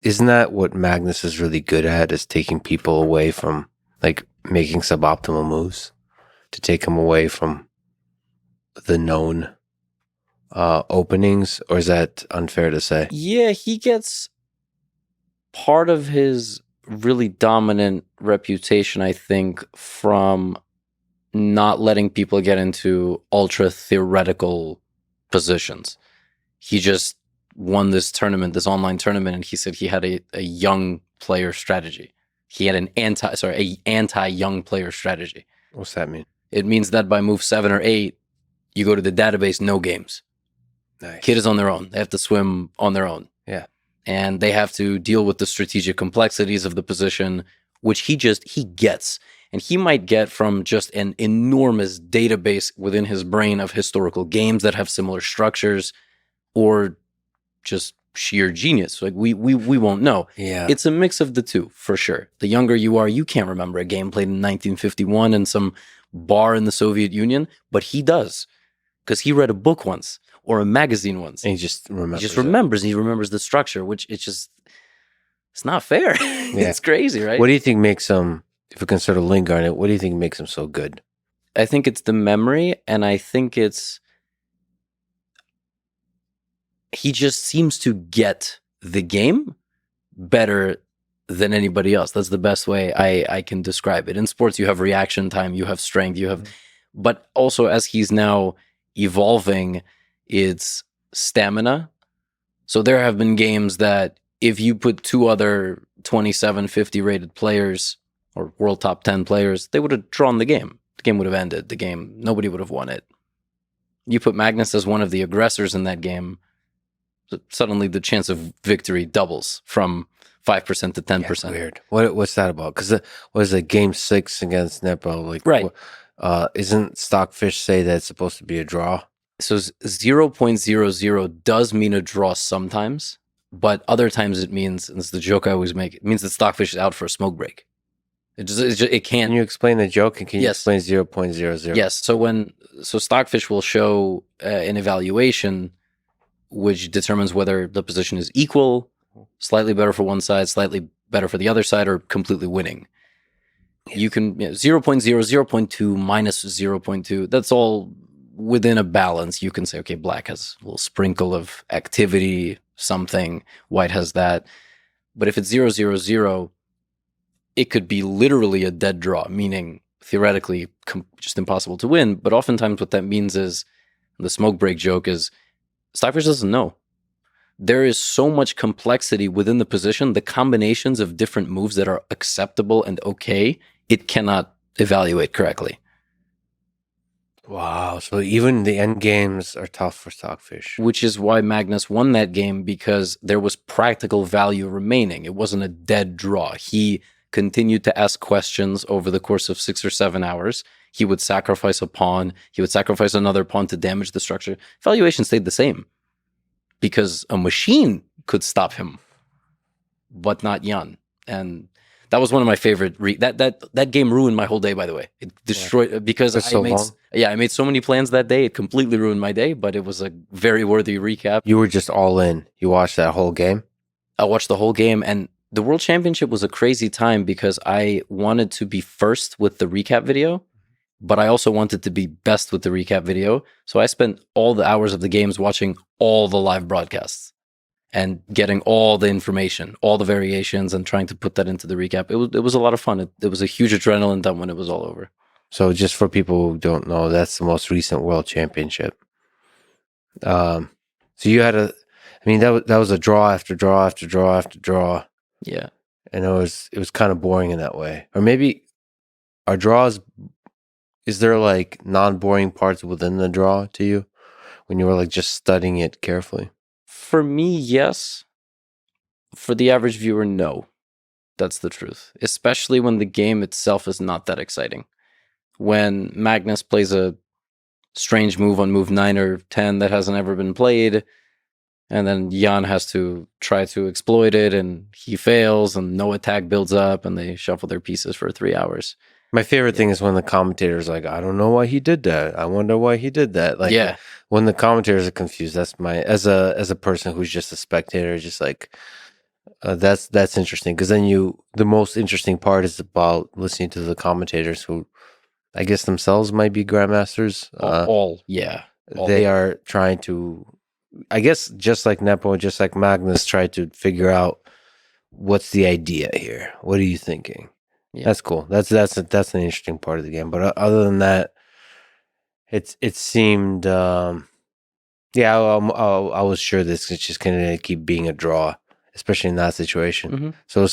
isn't that what Magnus is really good at, is taking people away from, like, making suboptimal moves to take them away from the known openings? Or is that unfair to say? Yeah, he gets part of his really dominant reputation, I think, from not letting people get into ultra theoretical positions. He just won this tournament, this online tournament, and he said he had a young player strategy. He had an anti-young player strategy. What's that mean? It means that by move 7 or 8, you go to the database, no games. Nice. Kid is on their own. They have to swim on their own. Yeah. And they have to deal with the strategic complexities of the position, which he gets. And he might get from just an enormous database within his brain of historical games that have similar structures, or just sheer genius. Like we won't know. Yeah. It's a mix of the two, for sure. The younger you are, you can't remember a game played in 1951 in some bar in the Soviet Union, but he does, because he read a book once or a magazine once. And he just remembers. He remembers the structure, which it's not fair. Yeah. It's crazy, right? What do you think makes him, if we can sort of linger on it, what do you think makes him so good? I think it's the memory, and I think he just seems to get the game better than anybody else. That's the best way I can describe it. In sports, you have reaction time, you have strength, but also as he's now evolving, it's stamina. So there have been games that if you put 2 other 27, 50 rated players or world top 10 players, they would have drawn the game. The game would have ended. Nobody would have won it. You put Magnus as one of the aggressors in that game, suddenly the chance of victory doubles from 5% to 10%. Yeah, weird. What's that about? Because what is it, game 6 against Nepo? Like, right. Isn't Stockfish say that it's supposed to be a draw? So 0.00 does mean a draw sometimes, but other times it means, and it's the joke I always make, it means that Stockfish is out for a smoke break. It can't. Can you explain the joke, and can you Yes. explain 0.00? Yes. So Stockfish will show an evaluation which determines whether the position is equal, slightly better for one side, slightly better for the other side, or completely winning. You can 0.0, 0.2, minus 0.2. That's all within a balance. You can say, okay, black has a little sprinkle of activity, something. White has that. But if it's 0.00, it could be literally a dead draw, meaning theoretically just impossible to win. But oftentimes what that means is, the smoke break joke is, Stockfish doesn't know. There is so much complexity within the position, the combinations of different moves that are acceptable and okay, it cannot evaluate correctly. Wow. So even the end games are tough for Stockfish. Which is why Magnus won that game, because there was practical value remaining. It wasn't a dead draw. He continued to ask questions over the course of 6 or 7 hours. He would sacrifice a pawn. He would sacrifice another pawn to damage the structure. Valuation stayed the same because a machine could stop him, but not Jan. And that was one of my favorite. That game ruined my whole day, by the way. It destroyed because I made so many plans that day. It completely ruined my day, but it was a very worthy recap. You were just all in. You watched that whole game? I watched the whole game, and the World Championship was a crazy time because I wanted to be first with the recap video, but I also wanted to be best with the recap video. So I spent all the hours of the games watching all the live broadcasts and getting all the information, all the variations, and trying to put that into the recap. It was a lot of fun. It was a huge adrenaline dump when it was all over. So just for people who don't know, that's the most recent World Championship. So you had that was a draw after draw after draw after draw. Yeah. And it was kind of boring in that way. Or maybe are draws, is there like non-boring parts within the draw to you when you were like just studying it carefully? For me, yes. For the average viewer, no. That's the truth. Especially when the game itself is not that exciting. When Magnus plays a strange move on move 9 or 10 that hasn't ever been played, and then Jan has to try to exploit it, and he fails, and no attack builds up, and they shuffle their pieces for 3 hours. My favorite thing is when the commentator's like, I don't know why he did that. I wonder why he did that. Like, when the commentators are confused, that's my, as a person who's just a spectator, just like, That's interesting because then the most interesting part is about listening to the commentators who I guess themselves might be grandmasters. Yeah. They are trying to, I guess, just like Nepo, just like Magnus, try to figure out what's the idea here. What are you thinking? Yeah. That's cool. That's an interesting part of the game. But other than that, it seemed, yeah, I was sure this is just gonna keep being a draw, especially in that situation. Mhm. So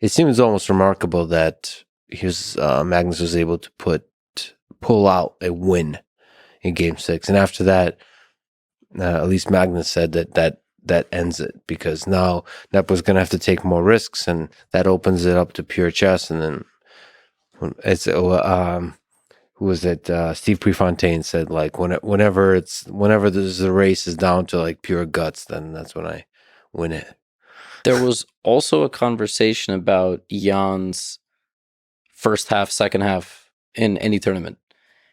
it seems almost remarkable that Magnus was able to pull out a win in Game 6, and after that, at least Magnus said that ends it because now Nepo's gonna have to take more risks, and that opens it up to pure chess, and then it's who was it? Steve Prefontaine said like whenever the race is down to like pure guts, then that's when I win it. There was also a conversation about Jan's first half, second half in any tournament.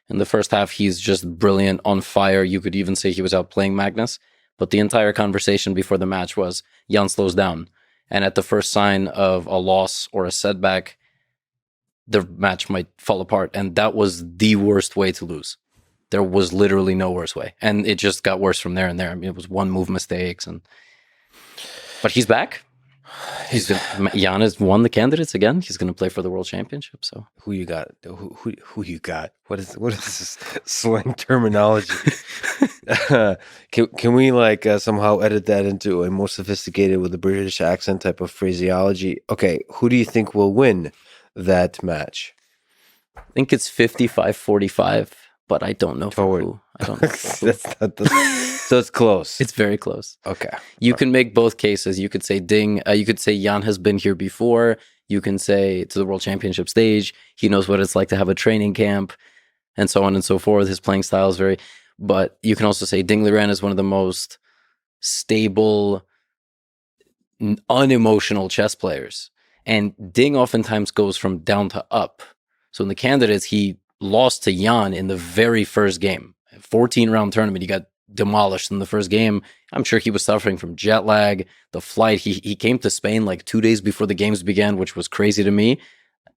In the first half, he's just brilliant, on fire. You could even say he was outplaying Magnus. But the entire conversation before the match was Jan slows down. And at the first sign of a loss or a setback, the match might fall apart. And that was the worst way to lose. There was literally no worse way. And it just got worse from there and there. I mean, it was one move mistakes. But he's back. Jan has won the candidates again. He's going to play for the World Championship. So who you got? Who you got? What is this slang terminology? Can we like somehow edit that into a more sophisticated with a British accent type of phraseology? Okay, who do you think will win that match? I think it's 55-45, but I don't know Forward. who. I don't know. So it's close. It's very close. Okay. You can make both cases. You could say you could say Jan has been here before. You can say to the World Championship stage, he knows what it's like to have a training camp, and so on and so forth. His playing style is very. But you can also say Ding Liren is one of the most stable, unemotional chess players, and Ding oftentimes goes from down to up. So in the candidates, he lost to Jan in the very first game. 14-round tournament, he got demolished in the first game. I'm sure he was suffering from jet lag, the flight. He came to Spain like 2 days before the games began, which was crazy to me.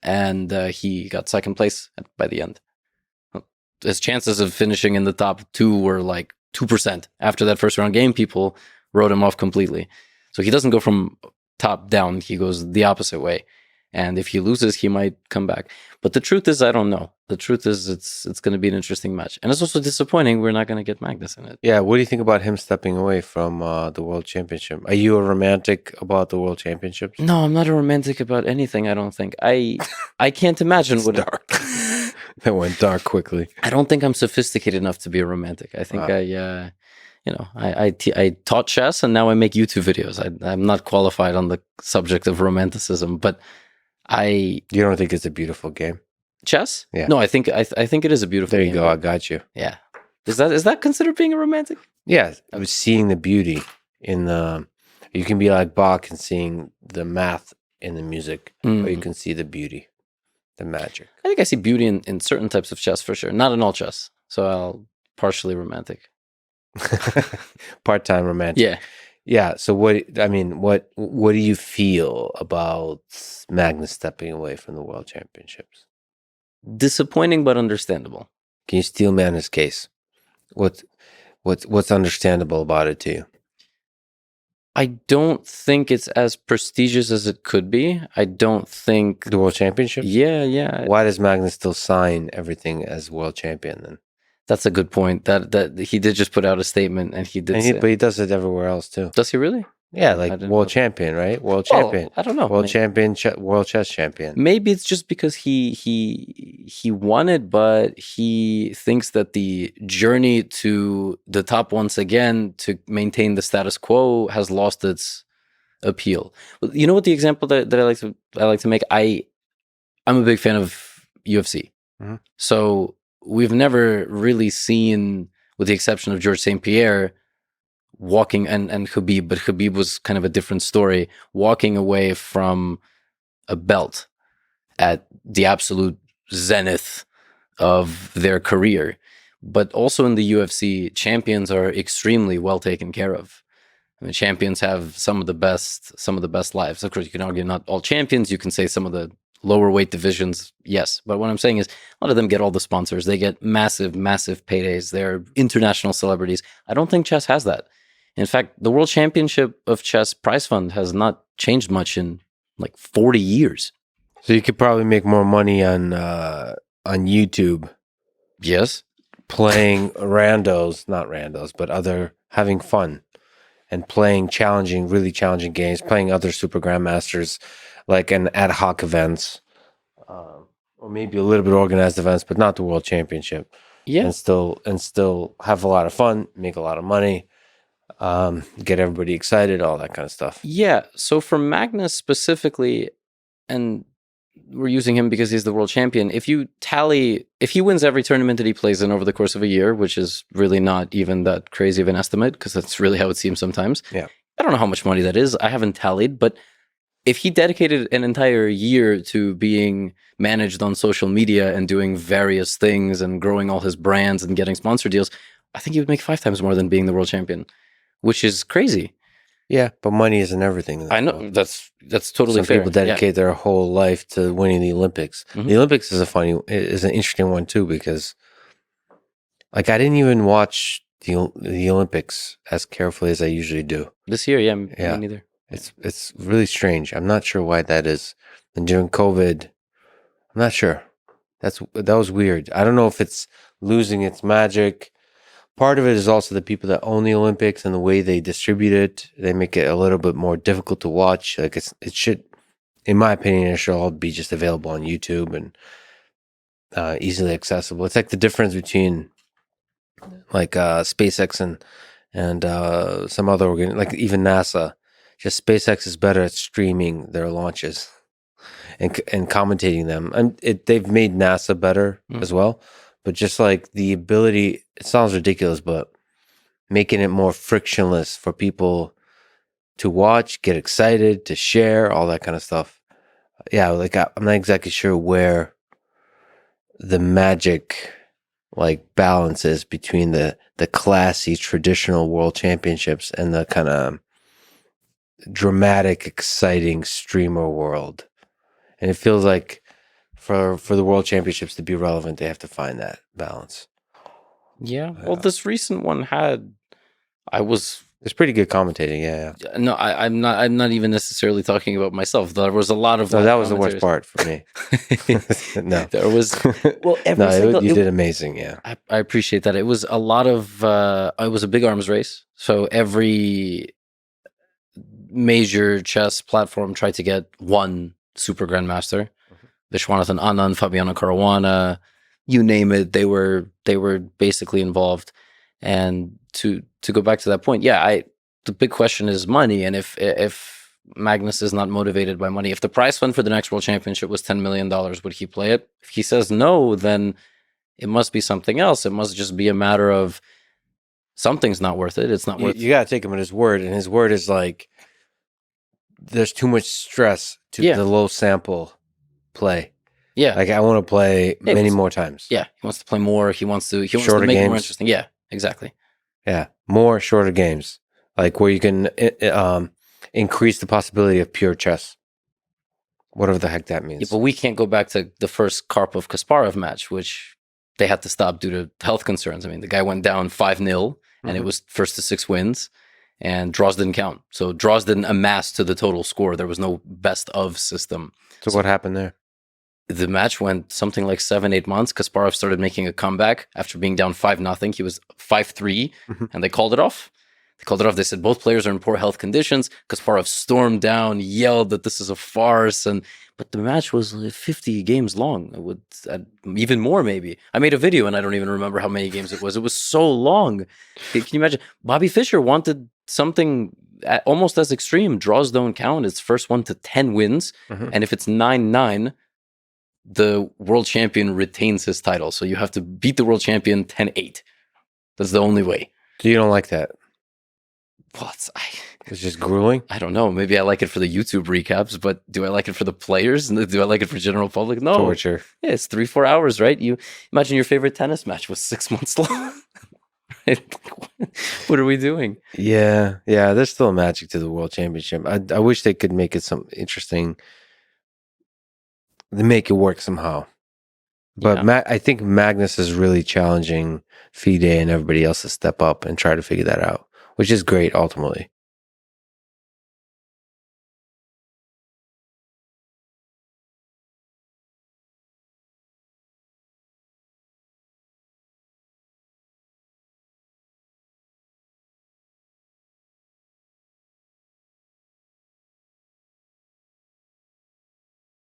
And he got second place by the end. His chances of finishing in the top 2 were like 2%. After that first round game, people wrote him off completely. So he doesn't go from top down. He goes the opposite way. And if he loses, he might come back. But the truth is, I don't know. The truth is, it's going to be an interesting match. And it's also disappointing we're not going to get Magnus in it. Yeah, what do you think about him stepping away from the World Championship? Are you a romantic about the World Championships? No, I'm not a romantic about anything, I don't think. I can't imagine what... dark. That went dark quickly. I don't think I'm sophisticated enough to be a romantic. I think I taught chess and now I make YouTube videos. I'm not qualified on the subject of romanticism, but You don't think it's a beautiful game? Chess? Yeah. No, I think it is a beautiful There game. you go. I got you. Yeah. Is that considered being a romantic? Yeah, I was seeing the beauty in the. You can be like Bach and seeing the math in the music, or you can see the beauty, the magic. I think I see beauty in certain types of chess for sure. Not in all chess. So I'll partially romantic. Part-time romantic. Yeah. Yeah. So what do you feel about Magnus stepping away from the World Championships? Disappointing but understandable. Can you steel man his case? What's understandable about it to you? I don't think it's as prestigious as it could be. I don't think The World Championship? Yeah. Why does Magnus still sign everything as world champion then? That's a good point. That he did just put out a statement, and he did. But he does it everywhere else too. Does he really? Yeah, like world champion, right? World champion. I don't know. World champion, world chess champion. Maybe it's just because he won it, but he thinks that the journey to the top once again to maintain the status quo has lost its appeal. You know what the example that I like to make? I'm a big fan of UFC. Mm-hmm. So we've never really seen, with the exception of Georges St. Pierre, walking and Khabib, but Khabib was kind of a different story, walking away from a belt at the absolute zenith of their career. But also in the UFC, champions are extremely well taken care of. I mean, champions have some of the best lives. Of course, you can argue not all champions. You can say some of the lower weight divisions, yes. But what I'm saying is a lot of them get all the sponsors. They get massive, massive paydays. They're international celebrities. I don't think chess has that. In fact, the World Championship of Chess prize fund has not changed much in like 40 years. So you could probably make more money on YouTube. Yes. Playing not randos, but having fun and playing really challenging games, playing other super grandmasters, like an ad hoc events, or maybe a little bit organized events, but not the World Championship. Yeah. And still have a lot of fun, make a lot of money, get everybody excited, all that kind of stuff. Yeah. So for Magnus specifically, and we're using him because he's the world champion. If he wins every tournament that he plays in over the course of a year, which is really not even that crazy of an estimate, because that's really how it seems sometimes. Yeah. I don't know how much money that is. I haven't tallied, but if he dedicated an entire year to being managed on social media and doing various things and growing all his brands and getting sponsor deals, I think he would make 5 times more than being the world champion, which is crazy. Yeah, but money isn't everything. I know that's totally Some fair. people dedicate their whole life to winning the Olympics. The Olympics is an interesting one too, because like I didn't even watch the Olympics as carefully as I usually do This year. Me neither. It's really strange. I'm not sure why that is. And during COVID, I'm not sure. That was weird. I don't know if it's losing its magic. Part of it is also the people that own the Olympics and the way they distribute it. They make it a little bit more difficult to watch. Like it should, in my opinion, it should all be just available on YouTube and easily accessible. It's like the difference between like SpaceX and some other like even NASA. Just SpaceX is better at streaming their launches and commentating them. And they've made NASA better as well. But just like the ability, it sounds ridiculous, but making it more frictionless for people to watch, get excited, to share, all that kind of stuff. Yeah, like I'm not exactly sure where the magic like balance is between the classy traditional world championships and the kind of dramatic, exciting streamer world. And it feels like for the world championships to be relevant, they have to find that balance. Yeah. Well, this recent one it's pretty good commentating. Yeah. No, I'm not even necessarily talking about myself. There was a lot of. No, that was the worst part for me. No, there was. Well, you did amazing. Yeah, I appreciate that. It was a lot of. It was a big arms race, so every major chess platform tried to get one super grandmaster. Vishwanathan Anand, Fabiano Caruana, you name it, they were basically involved. And to go back to that point, the big question is money. And if Magnus is not motivated by money, if the prize fund for the next world championship was $10 million, would he play it? If he says no, then it must be something else. It must just be a matter of something's not worth it. It's not worth it. You got to take him at his word. And his word is like, there's too much stress to the low sample play. Yeah. Like I want to play many more times. Yeah. He wants to play more. He wants to make games. it more interesting. Yeah, exactly. Yeah. More shorter games. Like where you can increase the possibility of pure chess. Whatever the heck that means. Yeah, but we can't go back to the first Karpov-Kasparov match, which they had to stop due to health concerns. I mean, the guy went down 5-0 and it was first to 6 wins. And draws didn't count. So draws didn't amass to the total score. There was no best of system. So what happened there? The match went something like 7-8 months. Kasparov started making a comeback after being down 5-0. He was 5-3 and they called it off. They said both players are in poor health conditions. Kasparov stormed down, yelled that this is a farce. But the match was 50 games long. Even more, maybe. I made a video and I don't even remember how many games it was. It was so long. Can you imagine? Bobby Fischer wanted something almost as extreme. Draws don't count. It's first one to 10 wins. And if it's 9-9, the world champion retains his title. So you have to beat the world champion 10-8. That's the only way. So you don't like that? Well, it's just grueling? I don't know. Maybe I like it for the YouTube recaps, but do I like it for the players? Do I like it for general public? No. Torture. Yeah, it's 3-4 hours, right? You imagine your favorite tennis match was 6 months long. What are we doing? Yeah, there's still magic to the World Championship. I wish they could make it some interesting. They make it work somehow. But Yeah. I think Magnus is really challenging FIDE and everybody else to step up and try to figure that out, which is great ultimately.